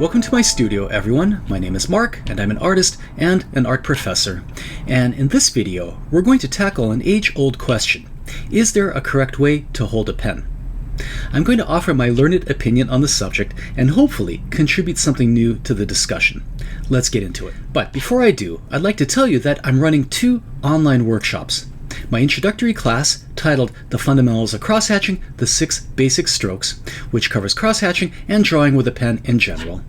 Welcome to my studio, everyone. My name is Mark, and I'm an artist and an art professor. And in this video, we're going to tackle an age-old question. Is there a correct way to hold a pen? I'm going to offer my learned opinion on the subject and hopefully contribute something new to the discussion. Let's get into it. But before I do, I'd like to tell you that I'm running 2 online workshops. My introductory class, titled The Fundamentals of Crosshatching, the 6 Basic Strokes, which covers crosshatching and drawing with a pen in general.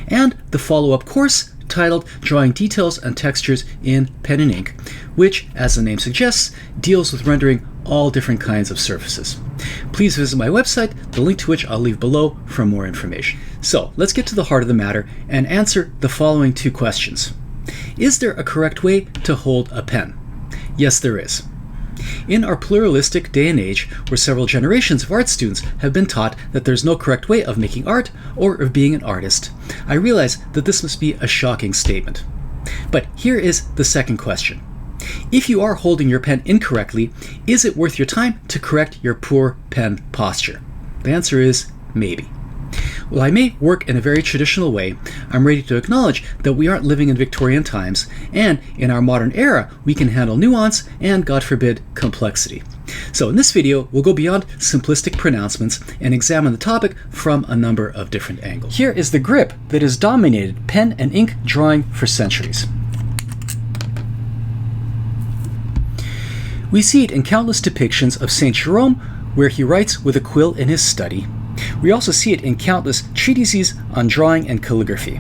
And the follow-up course, titled Drawing Details and Textures in Pen and Ink, which, as the name suggests, deals with rendering all different kinds of surfaces. Please visit my website, the link to which I'll leave below for more information. So, let's get to the heart of the matter and answer the following 2 questions. Is there a correct way to hold a pen? Yes, there is. In our pluralistic day and age, where several generations of art students have been taught that there's no correct way of making art or of being an artist, I realize that this must be a shocking statement. But here is the second question. If you are holding your pen incorrectly, is it worth your time to correct your poor pen posture? The answer is maybe. While I may work in a very traditional way, I'm ready to acknowledge that we aren't living in Victorian times, and in our modern era, we can handle nuance and, God forbid, complexity. So in this video, we'll go beyond simplistic pronouncements and examine the topic from a number of different angles. Here is the grip that has dominated pen and ink drawing for centuries. We see it in countless depictions of Saint Jerome, where he writes with a quill in his study. We also see it in countless treatises on drawing and calligraphy.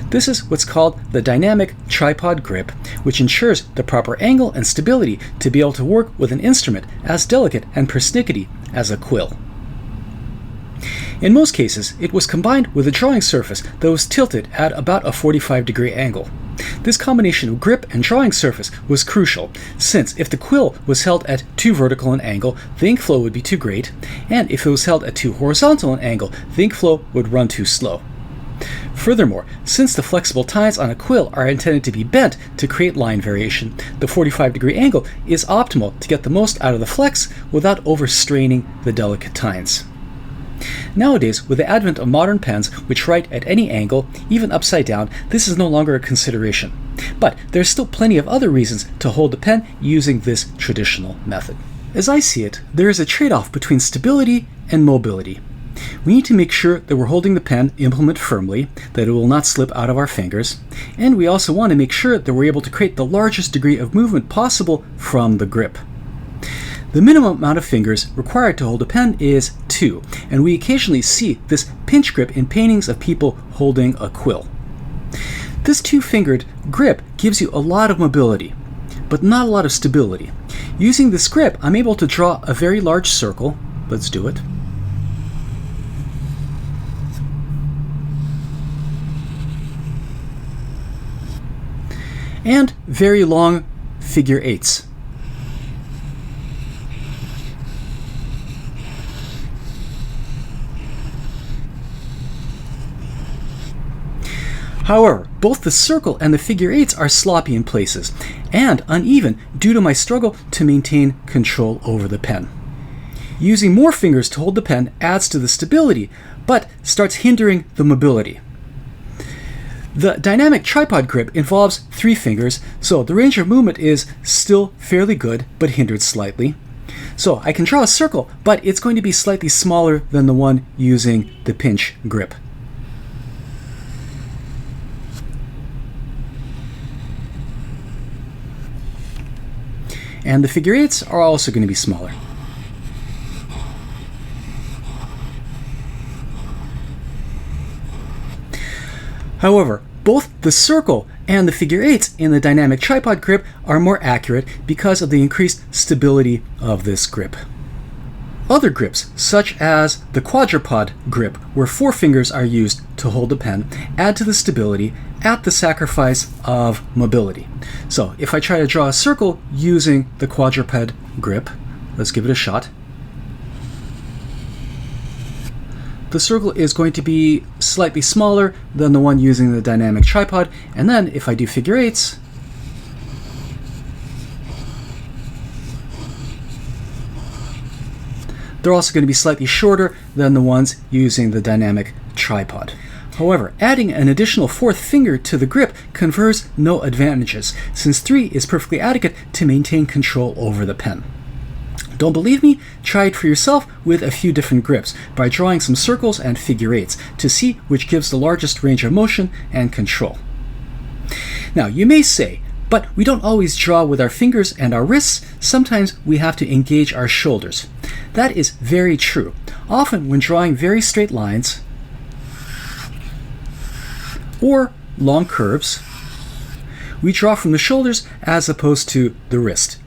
This is what's called the dynamic tripod grip, which ensures the proper angle and stability to be able to work with an instrument as delicate and persnickety as a quill. In most cases, it was combined with a drawing surface that was tilted at about a 45-degree angle. This combination of grip and drawing surface was crucial, since if the quill was held at too vertical an angle, the ink flow would be too great, and if it was held at too horizontal an angle, the ink flow would run too slow. Furthermore, since the flexible tines on a quill are intended to be bent to create line variation, the 45-degree angle is optimal to get the most out of the flex without overstraining the delicate tines. Nowadays, with the advent of modern pens which write at any angle, even upside down, this is no longer a consideration. But there's still plenty of other reasons to hold the pen using this traditional method. As I see it, there is a trade-off between stability and mobility. We need to make sure that we're holding the pen implement firmly, that it will not slip out of our fingers, and we also want to make sure that we're able to create the largest degree of movement possible from the grip. The minimum amount of fingers required to hold a pen is 2, and we occasionally see this pinch grip in paintings of people holding a quill. This 2-fingered grip gives you a lot of mobility, but not a lot of stability. Using this grip, I'm able to draw a very large circle. Let's do it. And very long figure 8s. However, both the circle and the figure 8s are sloppy in places, and uneven due to my struggle to maintain control over the pen. Using more fingers to hold the pen adds to the stability, but starts hindering the mobility. The dynamic tripod grip involves 3 fingers, so the range of movement is still fairly good, but hindered slightly. So I can draw a circle, but it's going to be slightly smaller than the one using the pinch grip. And the figure 8s are also going to be smaller. However, both the circle and the figure 8s in the dynamic tripod grip are more accurate because of the increased stability of this grip. Other grips, such as the quadrupod grip, where 4 fingers are used to hold the pen, add to the stability at the sacrifice of mobility. So if I try to draw a circle using the quadruped grip, let's give it a shot. The circle is going to be slightly smaller than the one using the dynamic tripod, and then if I do figure 8s, they're also going to be slightly shorter than the ones using the dynamic tripod. However, adding an additional fourth finger to the grip confers no advantages, since 3 is perfectly adequate to maintain control over the pen. Don't believe me? Try it for yourself with a few different grips by drawing some circles and figure eights to see which gives the largest range of motion and control. Now, you may say, but we don't always draw with our fingers and our wrists. Sometimes we have to engage our shoulders. That is very true. Often when drawing very straight lines or long curves, we draw from the shoulders as opposed to the wrist.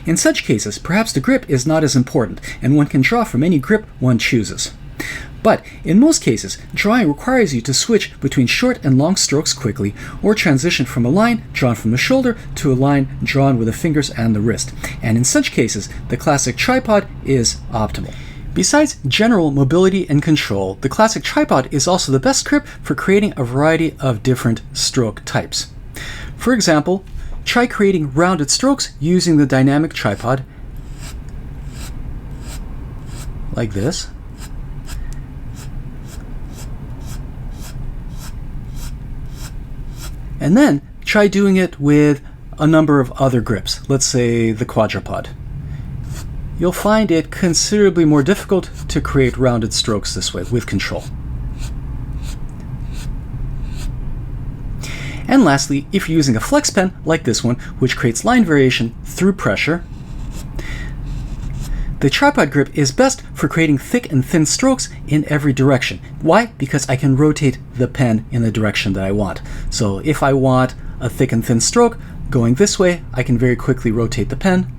In such cases, perhaps the grip is not as important, and one can draw from any grip one chooses. But in most cases, drawing requires you to switch between short and long strokes quickly, or transition from a line drawn from the shoulder to a line drawn with the fingers and the wrist. And in such cases, the classic tripod is optimal. Besides general mobility and control, the classic tripod is also the best grip for creating a variety of different stroke types. For example, try creating rounded strokes using the dynamic tripod, like this. And then try doing it with a number of other grips, let's say the quadrupod. You'll find it considerably more difficult to create rounded strokes this way with control. And lastly, if you're using a flex pen like this one, which creates line variation through pressure, the tripod grip is best for creating thick and thin strokes in every direction. Why? Because I can rotate the pen in the direction that I want. So if I want a thick and thin stroke going this way, I can very quickly rotate the pen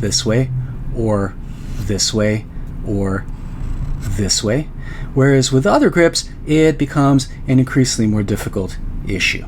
this way, or this way, or this way. Whereas with other grips, it becomes an increasingly more difficult issue.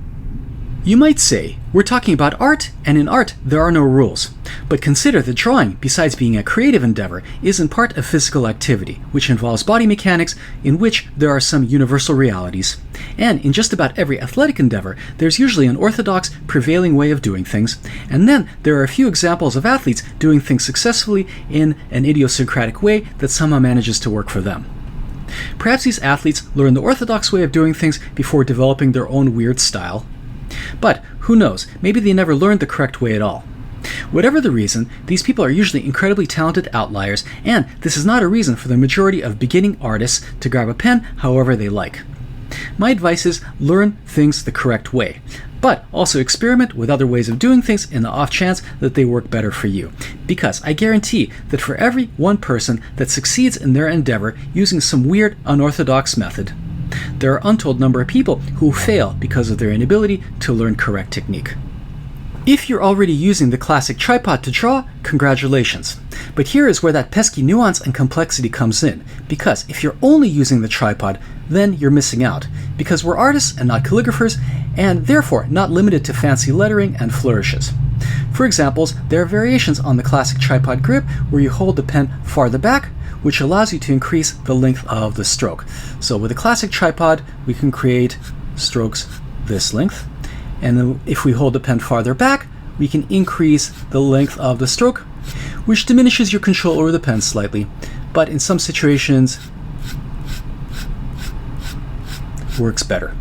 You might say, we're talking about art, and in art there are no rules. But consider that drawing, besides being a creative endeavor, is in part a physical activity, which involves body mechanics in which there are some universal realities. And in just about every athletic endeavor, there's usually an orthodox, prevailing way of doing things, and then there are a few examples of athletes doing things successfully in an idiosyncratic way that somehow manages to work for them. Perhaps these athletes learn the orthodox way of doing things before developing their own weird style. But who knows, maybe they never learned the correct way at all. Whatever the reason, these people are usually incredibly talented outliers, and this is not a reason for the majority of beginning artists to grab a pen however they like. My advice is learn things the correct way, but also experiment with other ways of doing things in the off chance that they work better for you. Because I guarantee that for every one person that succeeds in their endeavor using some weird, unorthodox method, there are an untold number of people who fail because of their inability to learn correct technique. If you're already using the classic tripod to draw, congratulations. But here is where that pesky nuance and complexity comes in, because if you're only using the tripod, then you're missing out, because we're artists and not calligraphers, and therefore not limited to fancy lettering and flourishes. For examples, there are variations on the classic tripod grip where you hold the pen farther back, which allows you to increase the length of the stroke. So with a classic tripod, we can create strokes this length. And then if we hold the pen farther back, we can increase the length of the stroke, which diminishes your control over the pen slightly. But in some situations, works better.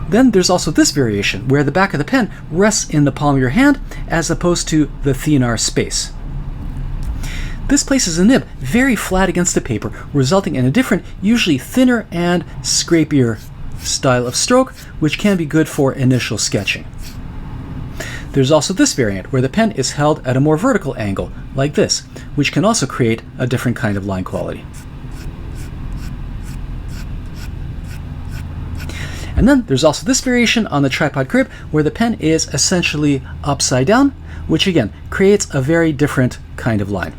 Then there's also this variation, where the back of the pen rests in the palm of your hand, as opposed to the thenar space. This places a nib very flat against the paper, resulting in a different, usually thinner and scrapier style of stroke, which can be good for initial sketching. There's also this variant, where the pen is held at a more vertical angle, like this, which can also create a different kind of line quality. And then there's also this variation on the tripod grip, where the pen is essentially upside down, which again creates a very different kind of line.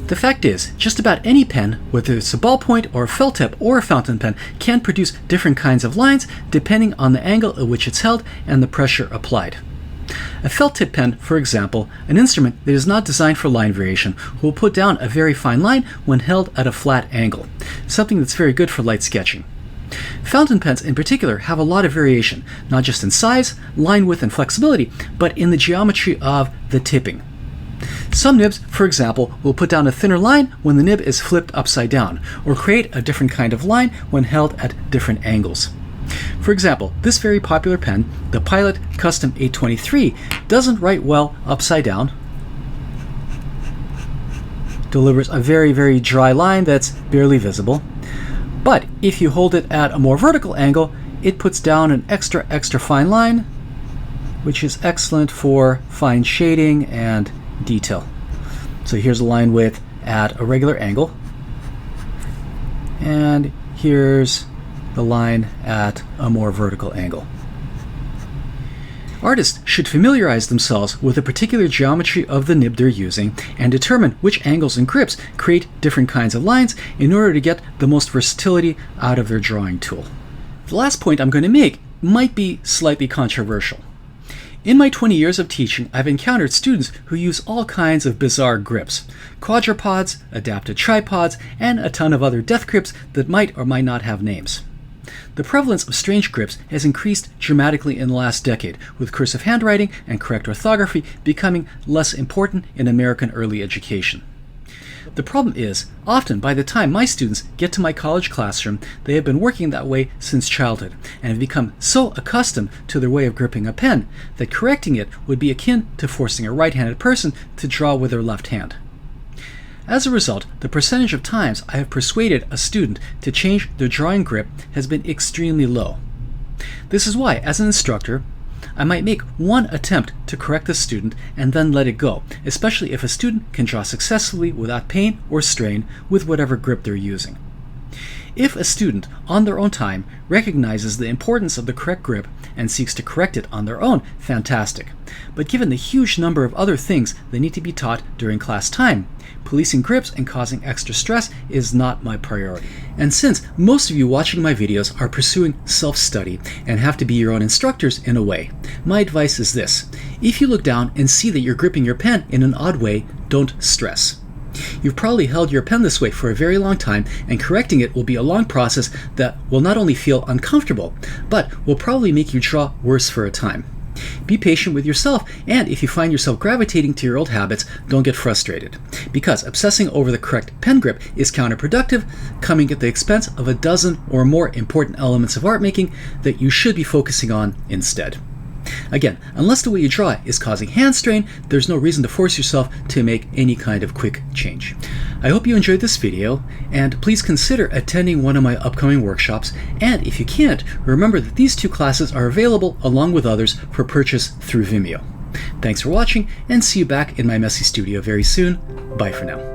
The fact is, just about any pen, whether it's a ballpoint or a felt tip or a fountain pen, can produce different kinds of lines depending on the angle at which it's held and the pressure applied. A felt tip pen, for example, an instrument that is not designed for line variation, will put down a very fine line when held at a flat angle, something that's very good for light sketching. Fountain pens in particular have a lot of variation, not just in size, line width, and flexibility, but in the geometry of the tipping. Some nibs, for example, will put down a thinner line when the nib is flipped upside down, or create a different kind of line when held at different angles. For example, this very popular pen, the Pilot Custom 823, doesn't write well upside down, delivers a very, very dry line that's barely visible. But if you hold it at a more vertical angle, it puts down an extra fine line, which is excellent for fine shading and detail. So here's a line width at a regular angle, and here's the line at a more vertical angle. Artists should familiarize themselves with the particular geometry of the nib they're using and determine which angles and grips create different kinds of lines in order to get the most versatility out of their drawing tool. The last point I'm going to make might be slightly controversial. In my 20 years of teaching, I've encountered students who use all kinds of bizarre grips, quadrupods, adapted tripods, and a ton of other death grips that might or might not have names. The prevalence of strange grips has increased dramatically in the last decade, with cursive handwriting and correct orthography becoming less important in American early education. The problem is, often by the time my students get to my college classroom, they have been working that way since childhood and have become so accustomed to their way of gripping a pen that correcting it would be akin to forcing a right-handed person to draw with their left hand. As a result, the percentage of times I have persuaded a student to change their drawing grip has been extremely low. This is why, as an instructor, I might make one attempt to correct the student and then let it go, especially if a student can draw successfully without pain or strain with whatever grip they're using. If a student, on their own time, recognizes the importance of the correct grip and seeks to correct it on their own, fantastic. But given the huge number of other things that need to be taught during class time, policing grips and causing extra stress is not my priority. And since most of you watching my videos are pursuing self-study and have to be your own instructors in a way, my advice is this: if you look down and see that you're gripping your pen in an odd way, don't stress. You've probably held your pen this way for a very long time, and correcting it will be a long process that will not only feel uncomfortable, but will probably make you draw worse for a time. Be patient with yourself, and if you find yourself gravitating to your old habits, don't get frustrated, because obsessing over the correct pen grip is counterproductive, coming at the expense of a dozen or more important elements of art making that you should be focusing on instead. Again, unless the way you draw is causing hand strain, there's no reason to force yourself to make any kind of quick change. I hope you enjoyed this video, and please consider attending one of my upcoming workshops, and if you can't, remember that these 2 classes are available along with others for purchase through Vimeo. Thanks for watching, and see you back in my messy studio very soon. Bye for now.